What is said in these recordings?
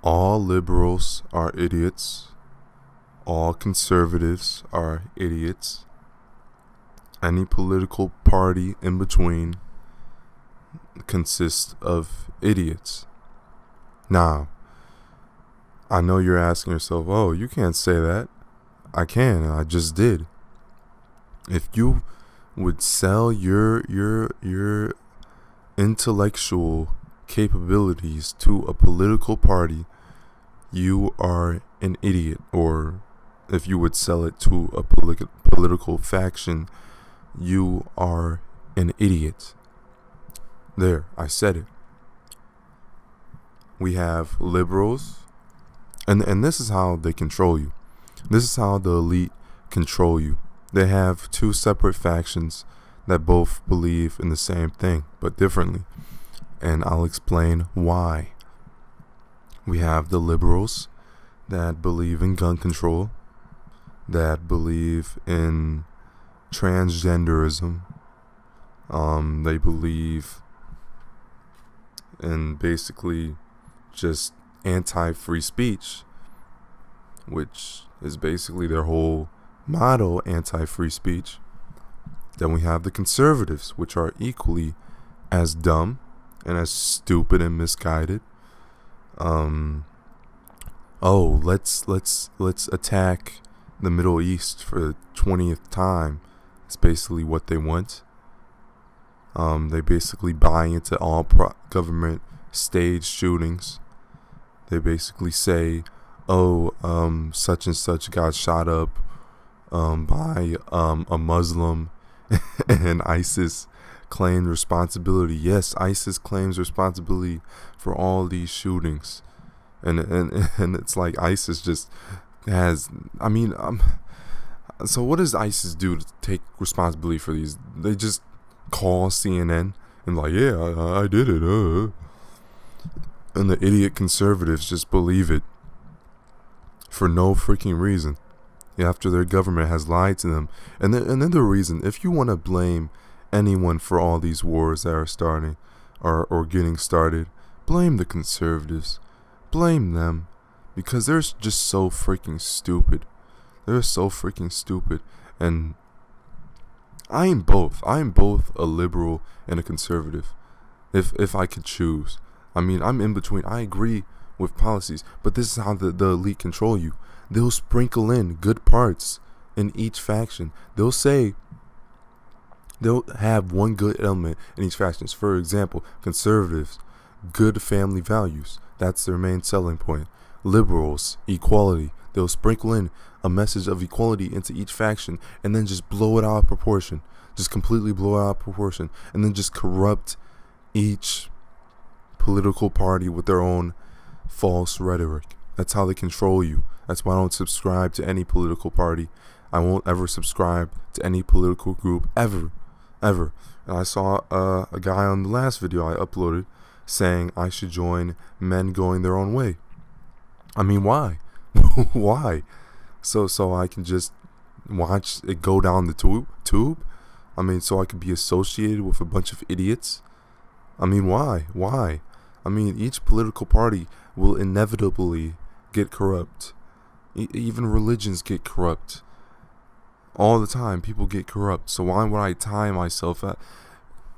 All liberals are idiots. All conservatives are idiots. Any political party in between consists of idiots. Now, I know you're asking yourself, oh, you can't say that. I can, and I just did. If you would sell your intellectual capabilities to a political party, you are an idiot. Or if you would sell it to a political faction, you are an idiot. There, I said it. We have liberals, and this is how they control you. This is how the elite control you. They have two separate factions that both believe in the same thing, but differently. And I'll explain why. We have the liberals that believe in gun control, that believe in transgenderism. They believe in basically just anti-free speech, which is basically their whole motto, anti-free speech. Then we have the conservatives, which are equally as dumb and as stupid and misguided. Let's attack the Middle East for the 20th time. It's basically what they want. They basically buy into all government staged shootings. They basically say, such and such got shot up by a Muslim, and ISIS claimed responsibility. Yes, ISIS claims responsibility for all these shootings, and it's like ISIS just has. So what does ISIS do to take responsibility for these? They just call CNN and like, yeah, I did it. And the idiot conservatives just believe it for no freaking reason, after their government has lied to them. And then the reason, if you want to blame anyone for all these wars that are starting or getting started, blame the conservatives. Blame them, because they're just so freaking stupid. They're so freaking stupid. And I am both. I am both a liberal and a conservative, if I could choose. I'm in between. I agree with policies, but this is how the elite control you. They'll sprinkle in good parts in each faction. They'll have one good element in each faction. For example, conservatives, good family values. That's their main selling point. Liberals, equality. They'll sprinkle in a message of equality into each faction and then just blow it out of proportion. Just completely blow it out of proportion. And then just corrupt each political party with their own false rhetoric. That's how they control you. That's why I don't subscribe to any political party. I won't ever subscribe to any political group ever. And I saw a guy on the last video I uploaded saying I should join men going their own way. Why? Why? So I can just watch it go down the tube? So I could be associated with a bunch of idiots? Why? Each political party will inevitably get corrupt. Even religions get corrupt. All the time, people get corrupt. So why would I tie myself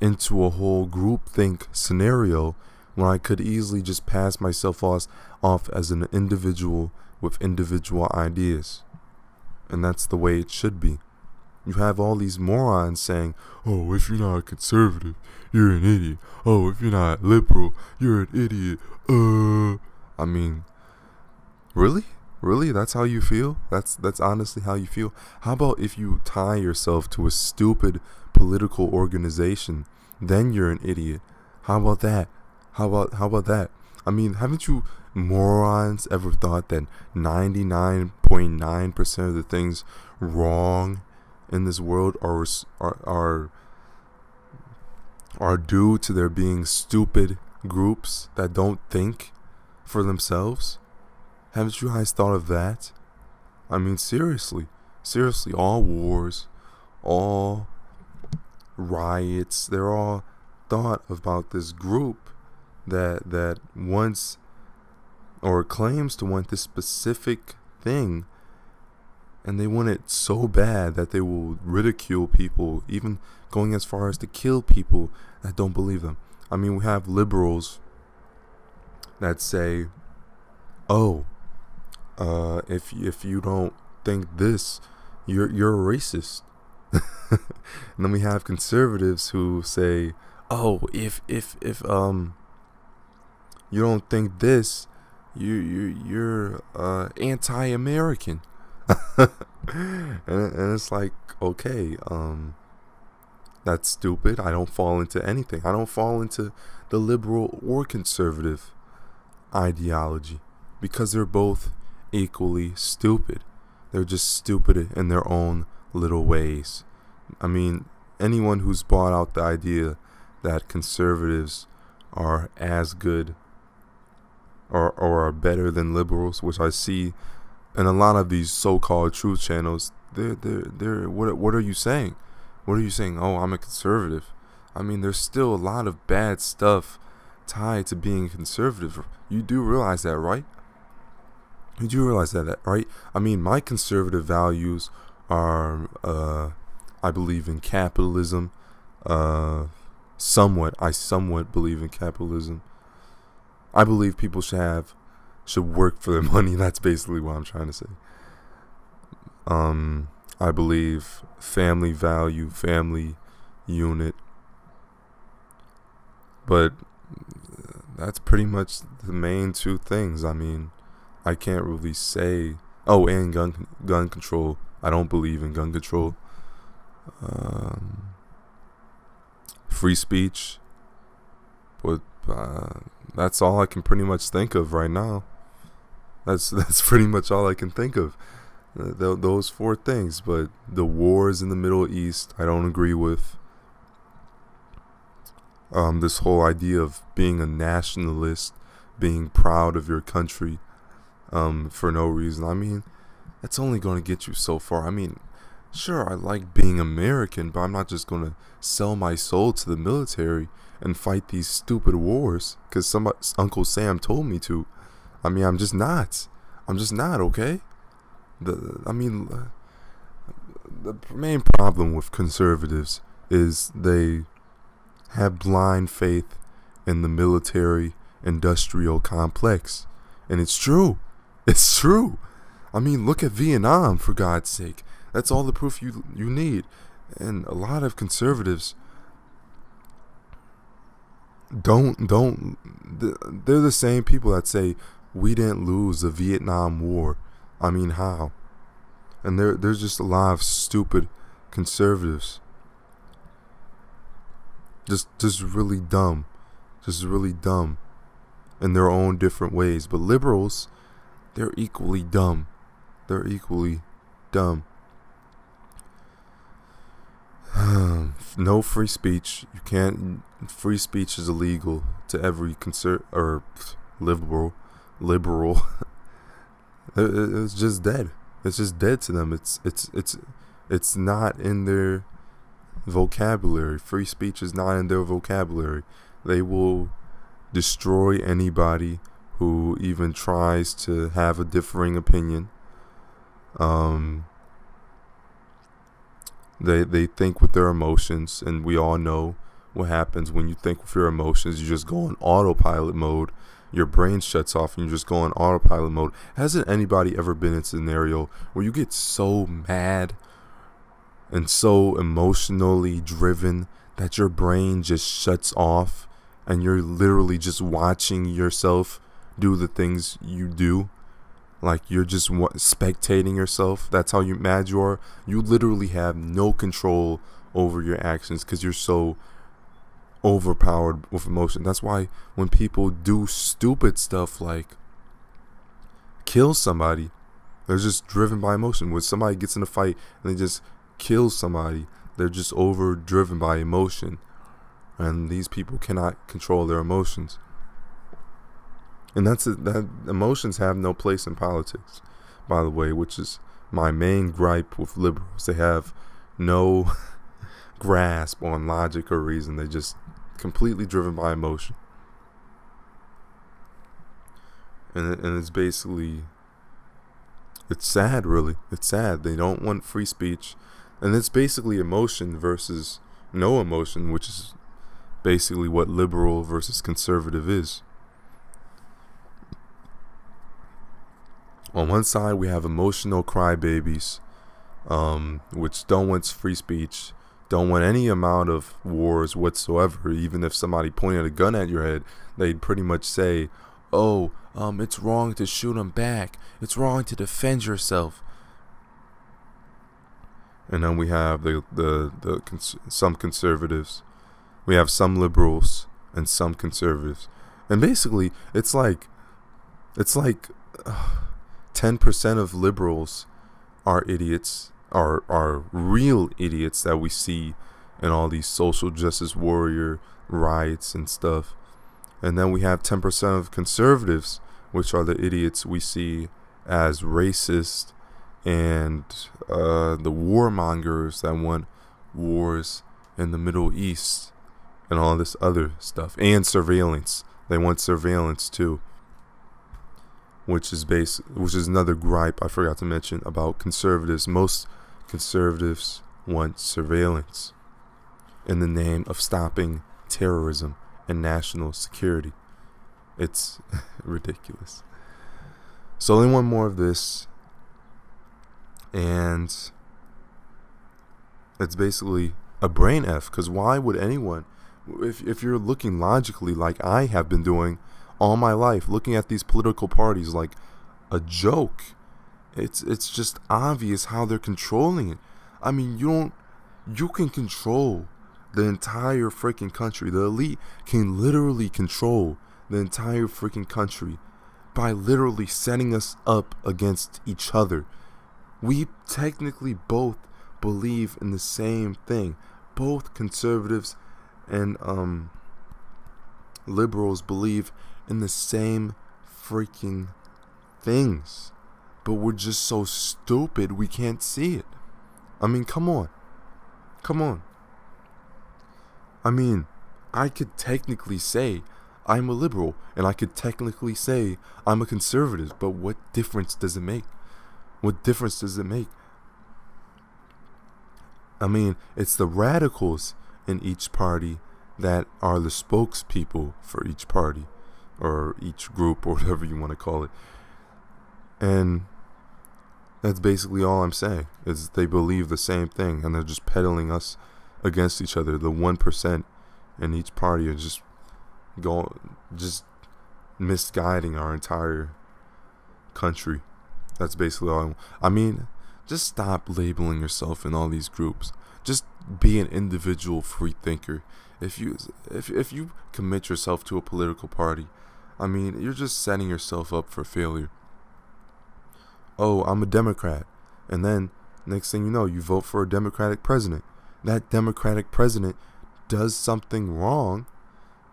into a whole groupthink scenario when I could easily just pass myself off as an individual with individual ideas? And that's the way it should be. You have all these morons saying, oh, if you're not a conservative, you're an idiot. Oh, if you're not liberal, you're an idiot. Really? Really? That's how you feel? That's honestly how you feel? How about if you tie yourself to a stupid political organization, then you're an idiot? How about that? How about that? Haven't you morons ever thought that 99.9% of the things wrong in this world are due to there being stupid groups that don't think for themselves? Haven't you guys thought of that? Seriously, all wars, all riots, they're all thought about this group that wants or claims to want this specific thing, and they want it so bad that they will ridicule people, even going as far as to kill people that don't believe them. I mean, we have liberals that say, "Oh, if you don't think this, you're a racist." And then we have conservatives who say, "Oh, if you don't think this, you're anti-American." and it's like, okay, that's stupid. I don't fall into anything. I don't fall into the liberal or conservative ideology, because they're both equally stupid. They're just stupid in their own little ways. I mean, anyone who's bought out the idea that conservatives are as good or are better than liberals, which I see in a lot of these so-called truth channels, they're what are you saying? What are you saying? Oh, I'm a conservative. I mean, there's still a lot of bad stuff tied to being conservative. You do realize that, right? You do realize that, right? I mean, my conservative values are, I believe in capitalism. I somewhat believe in capitalism. I believe people should work for their money. That's basically what I'm trying to say. I believe family value, family unit. But that's pretty much the main two things. I mean, I can't really say. Oh, and gun control. I don't believe in gun control. Free speech. But that's all I can pretty much think of right now. That's pretty much all I can think of. Those four things. But the wars in the Middle East, I don't agree with. This whole idea of being a nationalist, being proud of your country, for no reason. I mean, that's only going to get you so far. I mean, sure, I like being American, but I'm not just going to sell my soul to the military and fight these stupid wars because Uncle Sam told me to. I mean, I'm just not, okay? The main problem with conservatives is they have blind faith in the military industrial complex. And it's true. It's true. I mean, look at Vietnam, for God's sake. That's all the proof you need. And a lot of conservatives they're the same people that say we didn't lose the Vietnam War. I mean, how? And there's just a lot of stupid conservatives. Just really dumb. Just really dumb in their own different ways. But liberals, they're equally dumb. They're equally dumb. No free speech. You can't. Free speech is illegal to every liberal. It's just dead. It's just dead to them. It's not in their vocabulary. Free speech is not in their vocabulary. They will destroy anybody who even tries to have a differing opinion. They think with their emotions, and we all know what happens when you think with your emotions. You just go on autopilot mode. Your brain shuts off and you just go on autopilot mode. Hasn't anybody ever been in a scenario where you get so mad and so emotionally driven that your brain just shuts off and you're literally just watching yourself do the things you do? Like you're just spectating yourself. That's how mad you are. You literally have no control over your actions because you're so overpowered with emotion. That's why when people do stupid stuff like kill somebody, they're just driven by emotion. When somebody gets in a fight and they just kill somebody, they're just driven by emotion. And these people cannot control their emotions. And that emotions have no place in politics, by the way, which is my main gripe with liberals. They have no grasp on logic or reason. They just completely driven by emotion. and it's basically, it's sad, really. It's sad. They don't want free speech, and it's basically emotion versus no emotion, which is basically what liberal versus conservative is. On one side, we have emotional crybabies, which don't want free speech, don't want any amount of wars whatsoever. Even if somebody pointed a gun at your head, they'd pretty much say, "Oh, it's wrong to shoot them back. It's wrong to defend yourself." And then we have some conservatives. We have some liberals and some conservatives, and basically, it's like 10% of liberals are idiots, are real idiots that we see in all these social justice warrior riots and stuff. And then we have 10% of conservatives, which are the idiots we see as racist and the warmongers that want wars in the Middle East and all this other stuff. And surveillance. They want surveillance too. Which is another gripe I forgot to mention about conservatives. Most conservatives want surveillance in the name of stopping terrorism and national security. It's ridiculous. So they want more of this, and it's basically a brain F. Because why would anyone, if you're looking logically like I have been doing all my life, looking at these political parties like a joke, it's just obvious how they're controlling it. I mean, you can control the entire freaking country. The elite can literally control the entire freaking country by literally setting us up against each other. We technically both believe in the same thing. Both conservatives and liberals believe in the same freaking things, but we're just so stupid we can't see it. I mean, come on. I mean, I could technically say I'm a liberal, and I could technically say I'm a conservative, but what difference does it make? What difference does it make? I mean, it's the radicals in each party that are the spokespeople for each party, or each group, or whatever you want to call it. And that's basically all I'm saying, is they believe the same thing, and they're just peddling us against each other. The 1% in each party are just misguiding our entire country. That's basically all I mean, just stop labeling yourself in all these groups. Just be an individual free thinker. If you commit yourself to a political party, I mean, you're just setting yourself up for failure. Oh, I'm a Democrat. And then, next thing you know, you vote for a Democratic president. That Democratic president does something wrong.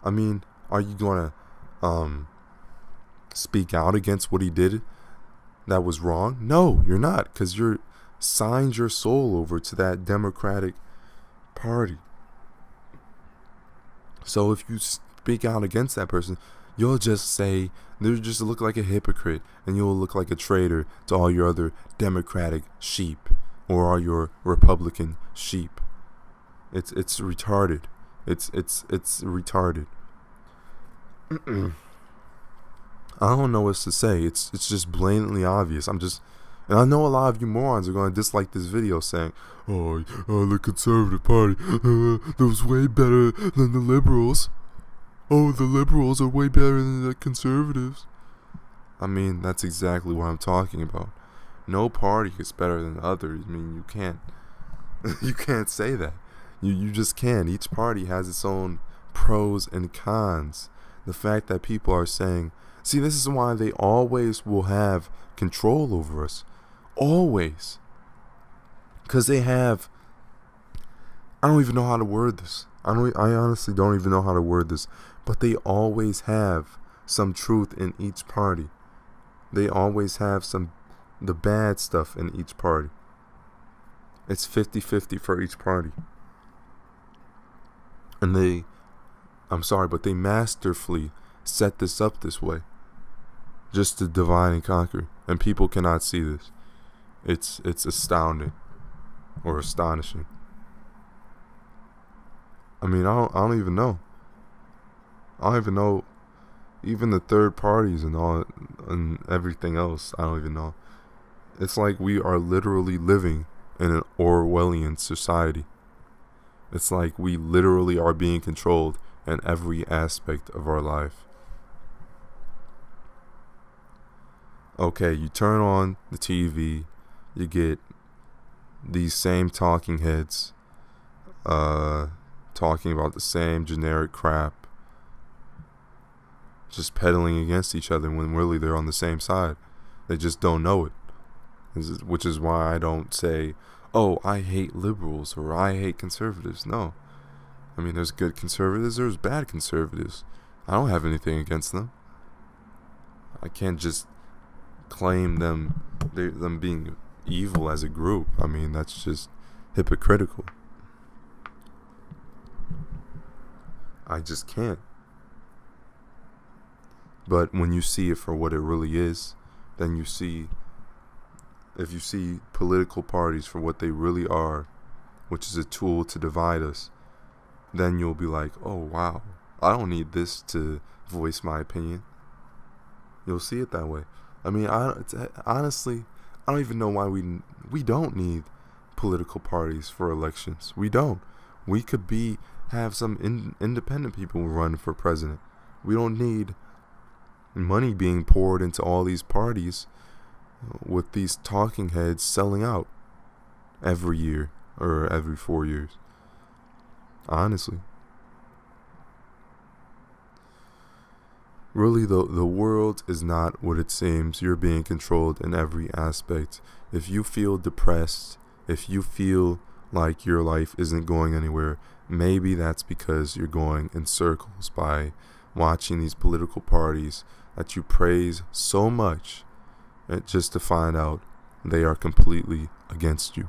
I mean, are you going to speak out against what he did that was wrong? No, you're not, because you're signed your soul over to that Democratic party. So if you speak out against that person, you'll just say, they'll just look like a hypocrite, and you'll look like a traitor to all your other Democratic sheep, or all your Republican sheep. It's retarded. It's retarded. I don't know what to say. It's just blatantly obvious. And I know a lot of you morons are going to dislike this video, saying, oh, the conservative party, that was way better than the liberals. Oh, the liberals are way better than the conservatives. I mean, that's exactly what I'm talking about. No party is better than the other. I mean, you can't say that. You just can't. Each party has its own pros and cons. The fact that people are saying, see, this is why they always will have control over us. Always. Because they have, I don't even know how to word this. I honestly don't even know how to word this. But they always have some truth in each party. They always have the bad stuff in each party. It's 50-50 for each party. And they masterfully set this up this way. just to divide and conquer. And people cannot see this. It's astounding or astonishing. I mean, I don't even know. I don't even know. Even the third parties and all and everything else, I don't even know. It's like we are literally living in an Orwellian society. It's like we literally are being controlled in every aspect of our life. Okay, you turn on the TV, you get these same talking heads talking about the same generic crap, just peddling against each other when really they're on the same side. They just don't know it. Which is why I don't say, oh, I hate liberals or I hate conservatives. No. I mean, there's good conservatives, there's bad conservatives. I don't have anything against them. I can't just claim them being evil as a group. I mean, that's just hypocritical. I just can't. But when you see it for what it really is, then you see, if you see political parties for what they really are, which is a tool to divide us, then you'll be like, oh wow, I don't need this to voice my opinion. You'll see it that way. I mean, honestly, I don't even know why we don't need political parties for elections. We don't. We could have some independent people run for president. We don't need money being poured into all these parties with these talking heads selling out every year or every 4 years. Honestly. Really, the world is not what it seems. You're being controlled in every aspect. If you feel depressed, if you feel like your life isn't going anywhere, maybe that's because you're going in circles by watching these political parties that you praise so much, just to find out they are completely against you.